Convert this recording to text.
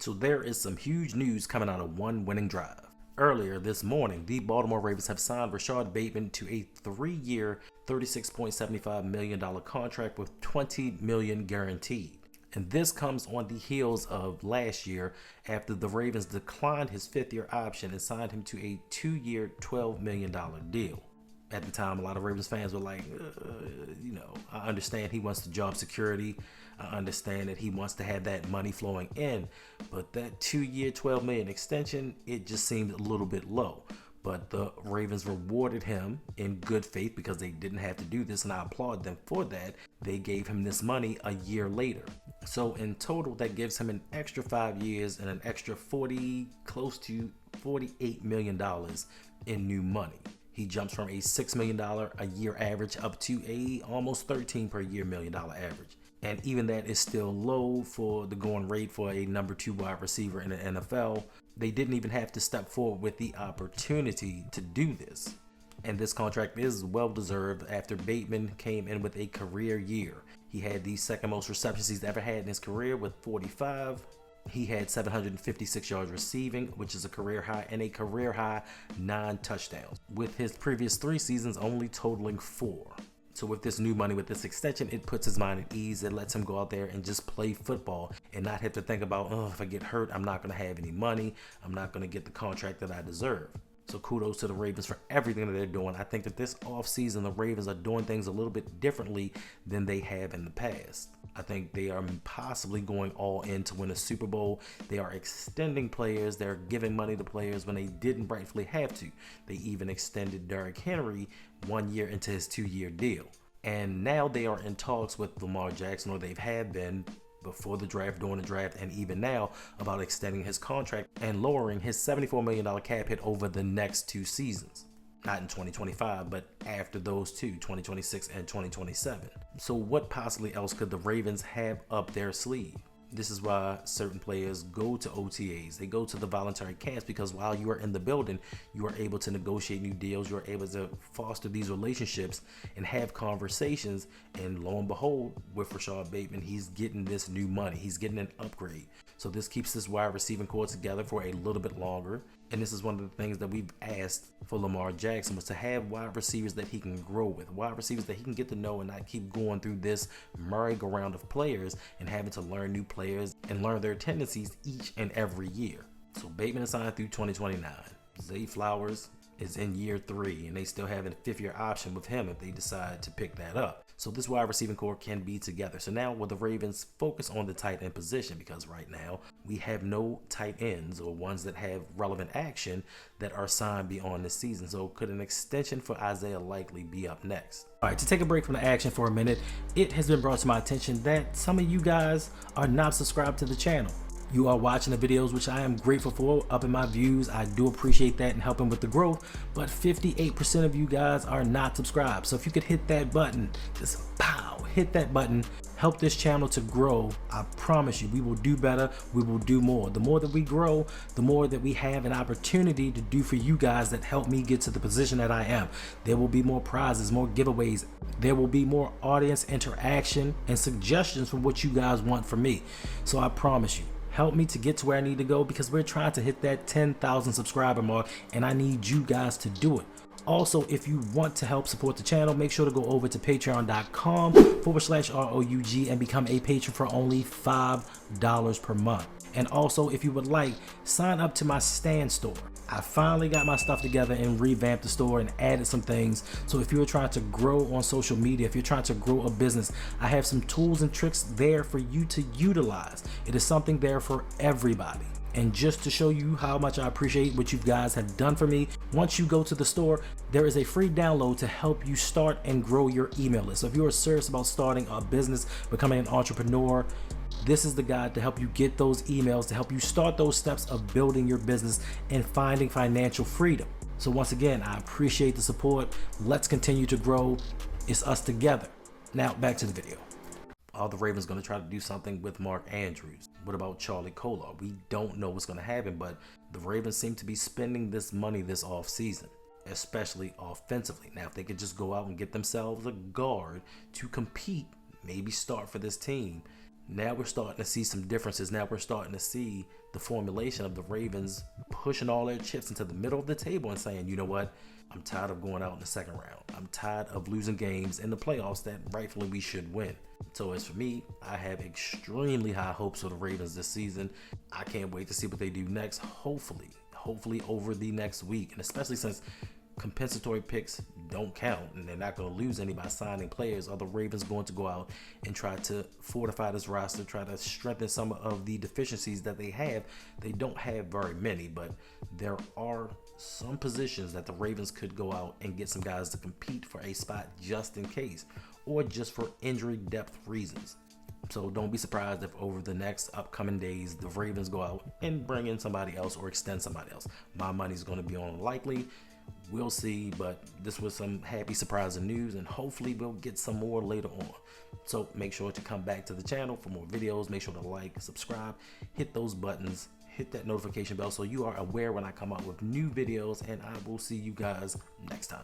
So there is some huge news coming out of one winning drive. Earlier this morning, the Baltimore Ravens have signed Rashad Bateman to a 3-year, $36.75 million contract with $20 million guaranteed. And this comes on the heels of last year after the Ravens declined his 5th-year option and signed him to a 2-year, $12 million deal. At the time, a lot of Ravens fans were like, I understand he wants the job security. I understand that he wants to have that money flowing in. But that 2-year, $12 million extension, it just seemed a little bit low. But the Ravens rewarded him in good faith because they didn't have to do this, and I applaud them for that. They gave him this money a year later. So in total, that gives him an extra 5 years and an extra close to $48 million in new money. He jumps from a $6 million a year average up to a almost $13 per year million average. And even that is still low for the going rate for a number 2 wide receiver in the NFL. They didn't even have to step forward with the opportunity to do this. And this contract is well deserved after Bateman came in with a career year. He had the second most receptions he's ever had in his career with 45. He had 756 yards receiving, which is a career high, and a career high 9 touchdowns, with his previous 3 seasons only totaling 4. So with this new money, with this extension, it puts his mind at ease. It lets him go out there and just play football and not have to think about, if I get hurt, I'm not going to have any money. I'm not going to get the contract that I deserve. So kudos to the Ravens for everything that they're doing. I think that this offseason, the Ravens are doing things a little bit differently than they have in the past. I think they are possibly going all in to win a Super Bowl. They are extending players. They're giving money to players when they didn't rightfully have to. They even extended Derrick Henry 1 year into his 2-year deal. And now they are in talks with Lamar Jackson, or they've had been before the draft, during the draft, and even now about extending his contract and lowering his $74 million cap hit over the next 2 seasons. Not in 2025, but after those 2, 2026 and 2027. So what possibly else could the Ravens have up their sleeve? This is why certain players go to OTAs. They go to the voluntary camps because while you are in the building, you are able to negotiate new deals. You are able to foster these relationships and have conversations. And lo and behold, with Rashad Bateman, he's getting this new money. He's getting an upgrade. So this keeps this wide receiving core together for a little bit longer. And this is one of the things that we've asked for Lamar Jackson, was to have wide receivers that he can grow with, wide receivers that he can get to know and not keep going through this merry-go-round of players and having to learn new players and learn their tendencies each and every year. So Bateman is signed through 2029. Zay Flowers is in year 3, and they still have a 5th-year option with him if they decide to pick that up. So this wide receiving core can be together. So now will the Ravens focus on the tight end position, because right now we have no tight ends or ones that have relevant action that are signed beyond this season. So could an extension for Isaiah Likely be up next? All right, to take a break from the action for a minute, it has been brought to my attention that some of you guys are not subscribed to the channel. You are watching the videos, which I am grateful for, up in my views. I do appreciate that and helping with the growth, but 58% of you guys are not subscribed. So if you could hit that button, just hit that button, help this channel to grow. I promise you, we will do better. We will do more. The more that we grow, the more that we have an opportunity to do for you guys that help me get to the position that I am. There will be more prizes, more giveaways. There will be more audience interaction and suggestions from what you guys want from me. So I promise you, help me to get to where I need to go, because we're trying to hit that 10,000 subscriber mark, and I need you guys to do it. Also, if you want to help support the channel, make sure to go over to patreon.com/ROUG and become a patron for only $5 per month. And also, if you would like, sign up to my Stand store. I finally got my stuff together and revamped the store and added some things. So if you're trying to grow on social media, if you're trying to grow a business, I have some tools and tricks there for you to utilize. It is something there for everybody. And just to show you how much I appreciate what you guys have done for me, once you go to the store, there is a free download to help you start and grow your email list. So if you're serious about starting a business, becoming an entrepreneur, this is the guide to help you get those emails, to help you start those steps of building your business and finding financial freedom. So once again, I appreciate the support. Let's continue to grow. It's us together. Now back to the video. Are the Ravens going to try to do something with Mark Andrews? What about Charlie Kolar? We don't know what's going to happen, but the Ravens seem to be spending this money this offseason, especially offensively. Now, if they could just go out and get themselves a guard to compete, maybe start for this team, Now we're starting to see some differences. Now we're starting to see the formulation of the Ravens pushing all their chips into the middle of the table and saying, you know what, I'm tired of going out in the second round. I'm tired of losing games in the playoffs that rightfully we should win. So as for me, I have extremely high hopes for the Ravens this season. I can't wait to see what they do next. Hopefully over the next week, and especially since compensatory picks don't count and they're not going to lose any by signing players, are the Ravens going to go out and try to fortify this roster, try to strengthen some of the deficiencies that they have? They don't have very many, but there are some positions that the Ravens could go out and get some guys to compete for a spot just in case, or just for injury depth reasons. So don't be surprised if over the next upcoming days the Ravens go out and bring in somebody else or extend somebody else. My money's going to be on likely. We'll see, but this was some happy surprising news, and hopefully we'll get some more later on. So make sure to come back to the channel for more videos. Make sure to like, subscribe, hit those buttons, hit that notification bell so you are aware when I come out with new videos, and I will see you guys next time.